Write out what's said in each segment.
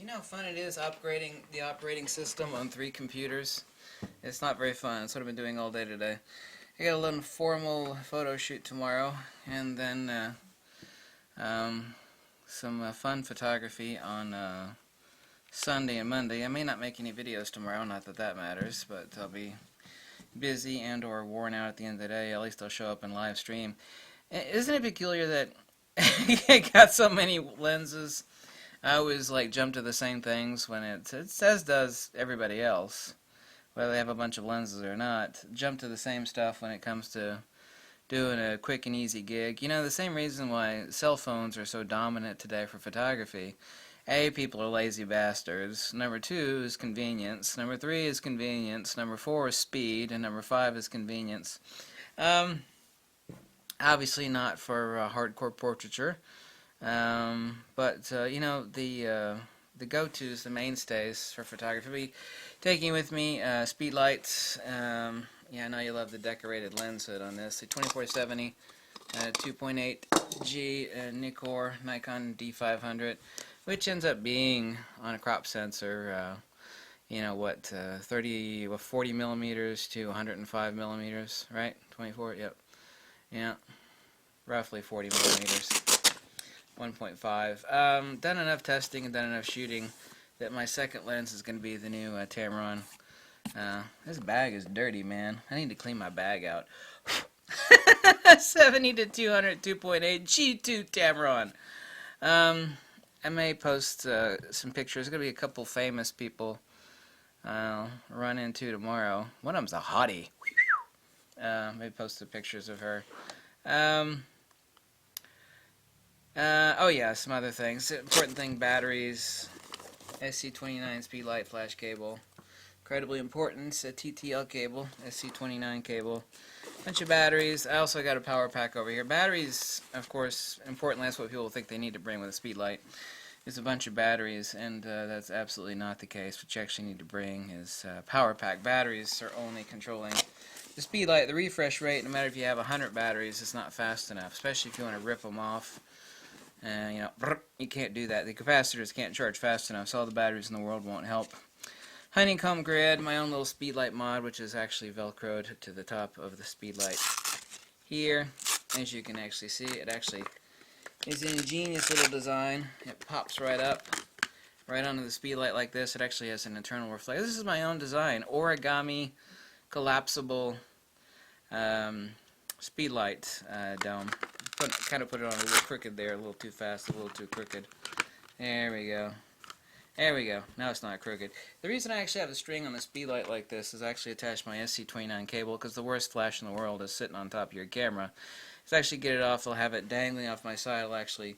You know how fun it is upgrading the operating system on 3 computers? It's not very fun. It's what I've been doing all day today. I got a little formal photo shoot tomorrow, and then um, some fun photography on Sunday and Monday. I may not make any videos tomorrow, not that that matters, but I'll be busy and or worn out at the end of the day. At least I'll show up in live stream. Isn't it peculiar that I got so many lenses? I always jump to the same things when it says does everybody else, whether they have a bunch of lenses or not. Jump to the same stuff when it comes to doing a quick and easy gig. You know, the same reason why cell phones are so dominant today for photography. A, people are lazy bastards. Number 2 is convenience. Number 3 is convenience. Number 4 is speed. And number 5 is convenience. Obviously not for hardcore portraiture. But you know, the go-tos, the mainstays for photography. Taking with me speed lights. Yeah, I know you love the decorated lens hood on this. The 2470 2.8G Nikon D500, which ends up being on a crop sensor. You know what? 40 millimeters to 105 millimeters, right? 24. Yep. Yeah, roughly 40 millimeters. 1.5. Done enough testing and done enough shooting that my second lens is going to be the new Tamron. This bag is dirty, man. I need to clean my bag out. 70 to 200 2.8 G2 Tamron. I may post some pictures. There's going to be a couple famous people I'll run into tomorrow. One of them's a hottie. Maybe post the pictures of her. Oh yeah, some other things. Important thing, batteries, SC29 speed light flash cable, incredibly important, a TTL cable, SC29 cable, bunch of batteries. I also got a power pack over here. Batteries, of course, importantly, that's what people think they need to bring with a speed light, is a bunch of batteries, and that's absolutely not the case. What you actually need to bring is power pack. Batteries are only controlling the speed light. The refresh rate, no matter if you have 100 batteries, it's not fast enough, especially if you want to rip them off. You know, you can't do that. The capacitors can't charge fast enough, so all the batteries in the world won't help. Honeycomb grid, my own little speedlight mod, which is actually velcroed to the top of the speedlight here. As you can actually see, it actually is an ingenious little design. It pops right up, right onto the speedlight like this. It actually has an internal reflector. This is my own design, origami, collapsible speedlight dome. Kind of put it on a little crooked there, a little too fast, a little too crooked. There we go. There we go. Now it's not crooked. The reason I actually have a string on the speedlight like this is I actually attach my SC29 cable, because the worst flash in the world is sitting on top of your camera. To actually get it off, I'll have it dangling off my side. I'll actually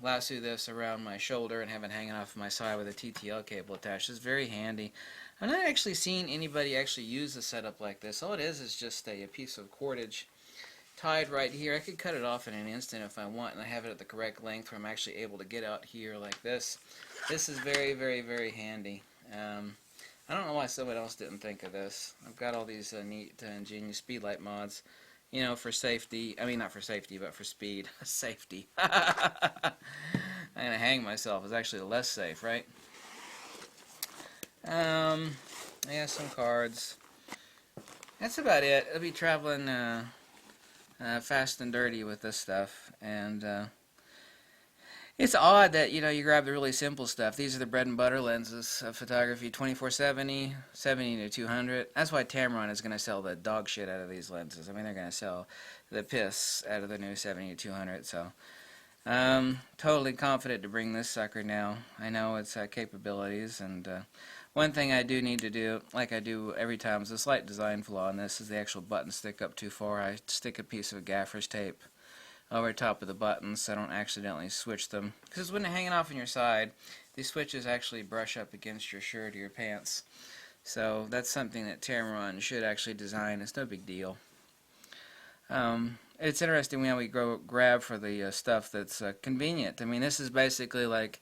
lasso this around my shoulder and have it hanging off my side with a TTL cable attached. It's very handy. I've not actually seen anybody actually use a setup like this. All it is just a piece of cordage tied right here. I could cut it off in an instant if I want, and I have it at the correct length where I'm actually able to get out here like this. This is very, very, very handy. I don't know why someone else didn't think of this. I've got all these neat, ingenious speedlight mods, you know, for safety. I mean, not for safety, but for speed. Safety. I'm going to hang myself. It's actually less safe, right? Yeah, some cards. That's about it. I'll be traveling fast and dirty with this stuff, and it's odd that, you know, you grab the really simple stuff. These are the bread and butter lenses of photography: 2470, 70 to 200. That's why Tamron is going to sell the dog shit out of these lenses. I mean, they're going to sell the piss out of the new 70 to 200. So totally confident to bring this sucker now. I know its capabilities, and one thing I do need to do, like I do every time, is a slight design flaw in this, is the actual buttons stick up too far. I stick a piece of gaffer's tape over top of the buttons so I don't accidentally switch them. Because when they're hanging off on your side, these switches actually brush up against your shirt or your pants. So that's something that Tamron should actually design. It's no big deal. It's interesting when we grab for the stuff that's convenient. I mean, this is basically like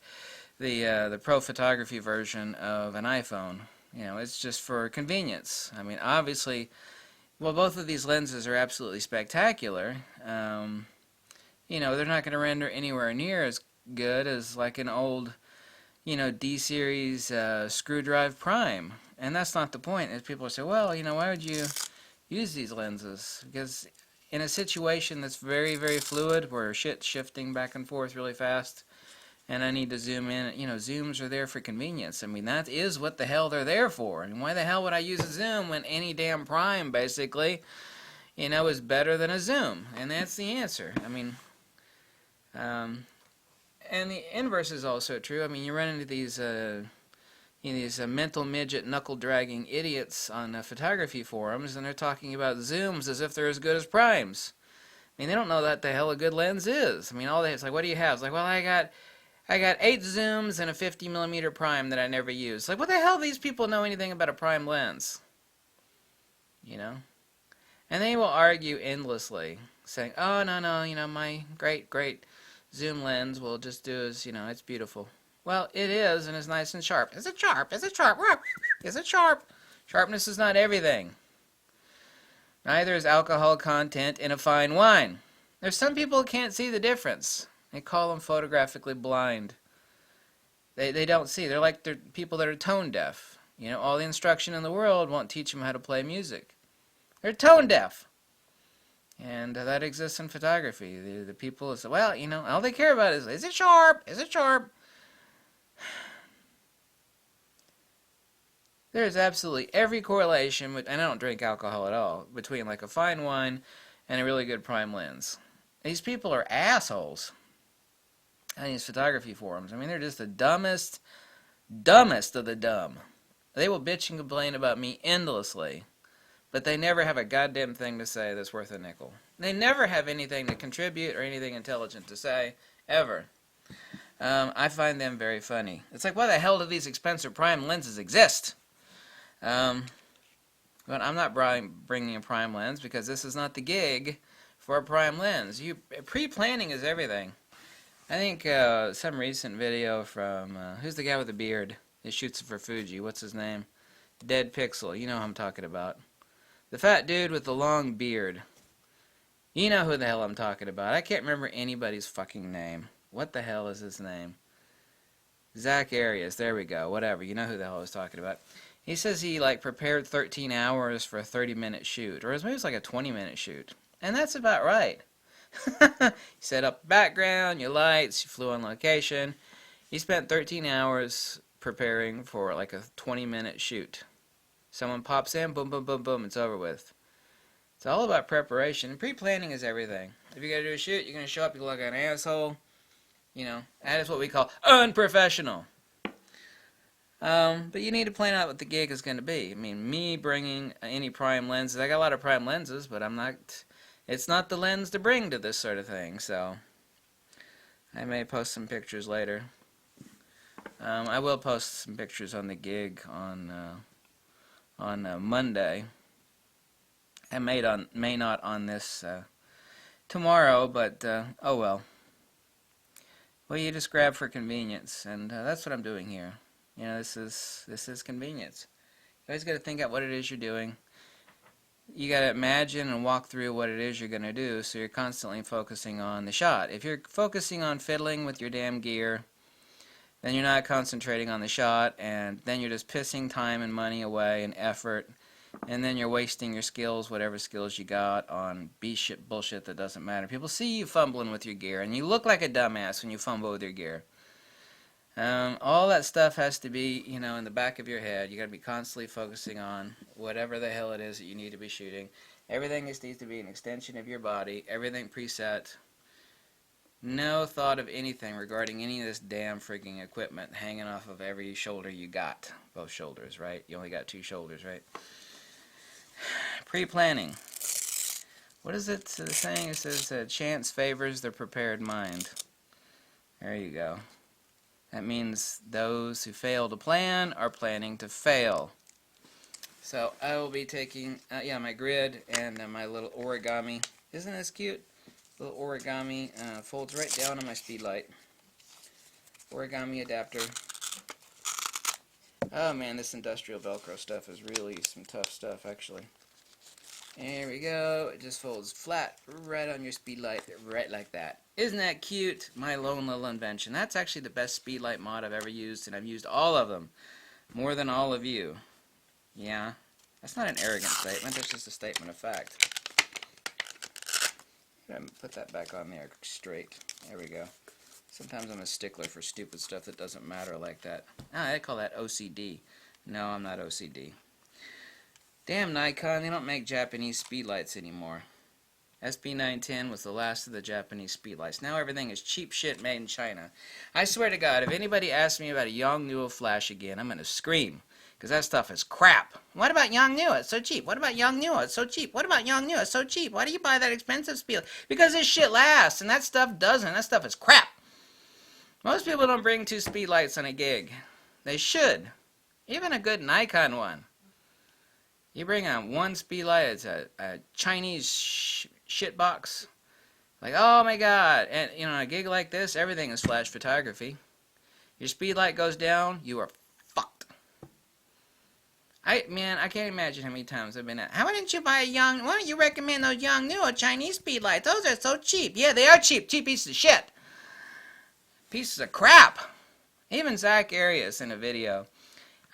the pro photography version of an iPhone. You know, it's just for convenience. I mean, obviously, well, both of these lenses are absolutely spectacular. You know, they're not going to render anywhere near as good as like an old, D-series screw drive prime. And that's not the point. As people say, well, why would you use these lenses? Because in a situation that's very, very fluid, where shit's shifting back and forth really fast, and I need to zoom in, zooms are there for convenience. I mean, that is what the hell they're there for. And why the hell would I use a zoom when any damn prime, basically, is better than a zoom? And that's the answer. I mean, and the inverse is also true. I mean, you run into these mental midget knuckle-dragging idiots on photography forums, and they're talking about zooms as if they're as good as primes. I mean, they don't know what the hell a good lens is. I mean, it's like, what do you have? It's like, well, I got 8 zooms and a 50mm prime that I never use. It's like, what the hell do these people know anything about a prime lens? And they will argue endlessly, saying, oh, no, my great zoom lens will just do as, it's beautiful. Well, it is, and it's nice and sharp. Is it sharp? Is it sharp? Is it sharp? Sharpness is not everything. Neither is alcohol content in a fine wine. There's some people who can't see the difference. They call them photographically blind. They don't see. They're like people that are tone deaf. All the instruction in the world won't teach them how to play music. They're tone deaf. And that exists in photography. The people who say, well, all they care about is it sharp? Is it sharp? There's absolutely every correlation, and I don't drink alcohol at all, between like a fine wine and a really good prime lens. These people are assholes on these photography forums. I mean, they're just the dumbest of the dumb. They will bitch and complain about me endlessly, but they never have a goddamn thing to say that's worth a nickel. They never have anything to contribute or anything intelligent to say, ever. I find them very funny. It's like, why the hell do these expensive prime lenses exist? But I'm not bringing a prime lens because this is not the gig for a prime lens. Pre-planning is everything. I think some recent video from, who's the guy with the beard that shoots for Fuji? What's his name? Dead Pixel. You know who I'm talking about. The fat dude with the long beard. You know who the hell I'm talking about. I can't remember anybody's fucking name. What the hell is his name? Zach Arias. There we go. Whatever. You know who the hell I was talking about. He says he prepared 13 hours for a 30-minute shoot, or maybe it's like a 20-minute shoot, and that's about right. You set up the background, your lights, you flew on location. He spent 13 hours preparing for like a 20-minute shoot. Someone pops in, boom, boom, boom, boom, it's over with. It's all about preparation, and pre-planning is everything. If you're going to do a shoot, you're going to show up, you look like an asshole. That is what we call unprofessional. But you need to plan out what the gig is going to be. I mean, me bringing any prime lenses, I got a lot of prime lenses, but it's not the lens to bring to this sort of thing, so I may post some pictures later. I will post some pictures on the gig on Monday. I may not on this tomorrow, but oh well. Well, you just grab for convenience, and that's what I'm doing here. This is convenience. You always got to think out what it is you're doing. You got to imagine and walk through what it is you're going to do, so you're constantly focusing on the shot. If you're focusing on fiddling with your damn gear, then you're not concentrating on the shot, and then you're just pissing time and money away and effort, and then you're wasting your skills, whatever skills you got, on bullshit that doesn't matter. People see you fumbling with your gear, and you look like a dumbass when you fumble with your gear. All that stuff has to be, in the back of your head. You got to be constantly focusing on whatever the hell it is that you need to be shooting. Everything needs to be an extension of your body. Everything preset. No thought of anything regarding any of this damn freaking equipment hanging off of every shoulder you got. Both shoulders, right? You only got 2 shoulders, right? Pre-planning. What is it saying? It says, chance favors the prepared mind. There you go. That means those who fail to plan are planning to fail. So I will be taking, my grid and my little origami. Isn't this cute? Little origami folds right down on my speed light. Origami adapter. Oh man, this industrial Velcro stuff is really some tough stuff, actually. There we go. It just folds flat right on your speed light, right like that. Isn't that cute? My lone little invention. That's actually the best speed light mod I've ever used, and I've used all of them. More than all of you. Yeah. That's not an arrogant statement. That's just a statement of fact. Put that back on there straight. There we go. Sometimes I'm a stickler for stupid stuff that doesn't matter like that. Ah, I call that OCD. No, I'm not OCD. Damn, Nikon, they don't make Japanese speedlights anymore. SB910 was the last of the Japanese speedlights. Now everything is cheap shit made in China. I swear to God, if anybody asks me about a Yongnuo flash again, I'm going to scream. Because that stuff is crap. What about Yongnuo? It's so cheap. What about Yongnuo? It's so cheap. What about Yongnuo? It's so cheap. Why do you buy that expensive speedlight? Because this shit lasts, and that stuff doesn't. That stuff is crap. Most people don't bring 2 speedlights on a gig. They should. Even a good Nikon one. You bring on 1 speedlight, it's a Chinese shit box. Like, oh my God. And, you know, on a gig like this, everything is flash photography. Your speedlight goes down, you are fucked. Man, I can't imagine how many times I've been at, why don't you recommend those Yongnuo Chinese speedlights? Those are so cheap. Yeah, they are cheap. Cheap pieces of shit. Pieces of crap. Even Zach Arias in a video.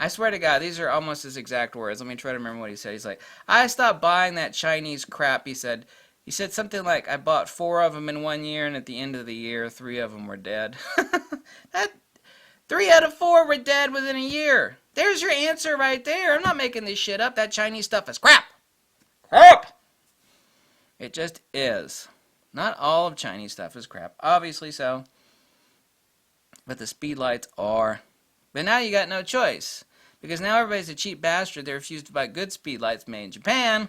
I swear to God, these are almost his exact words. Let me try to remember what he said. He's like, I stopped buying that Chinese crap. He said something like, I bought 4 of them in 1 year, and at the end of the year, 3 of them were dead. 3 out of 4 were dead within a year. There's your answer right there. I'm not making this shit up. That Chinese stuff is crap. Crap! It just is. Not all of Chinese stuff is crap. Obviously so. But the speedlights are. But now you got no choice. Because now everybody's a cheap bastard. They refuse to buy good speedlights made in Japan.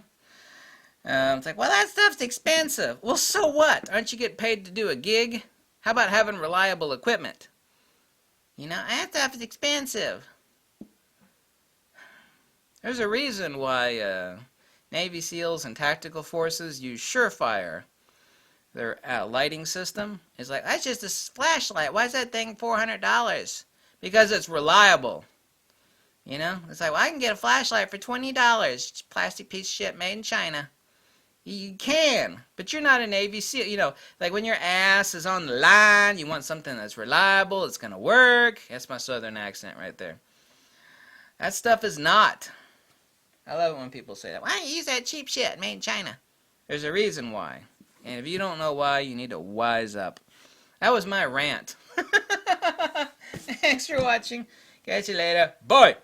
It's like, well, that stuff's expensive. Well, so what? Aren't you getting paid to do a gig? How about having reliable equipment? You know, that stuff is expensive. There's a reason why Navy SEALs and tactical forces use Surefire. Their lighting system is like, that's just a flashlight. Why is that thing $400? Because it's reliable. You know? It's like, well, I can get a flashlight for $20. It's a plastic piece of shit made in China. You can, but you're not a Navy SEAL. You know, like when your ass is on the line, you want something that's reliable, it's going to work. That's my southern accent right there. That stuff is not. I love it when people say that. Why don't you use that cheap shit made in China? There's a reason why. And if you don't know why, you need to wise up. That was my rant. Thanks for watching. Catch you later. Bye.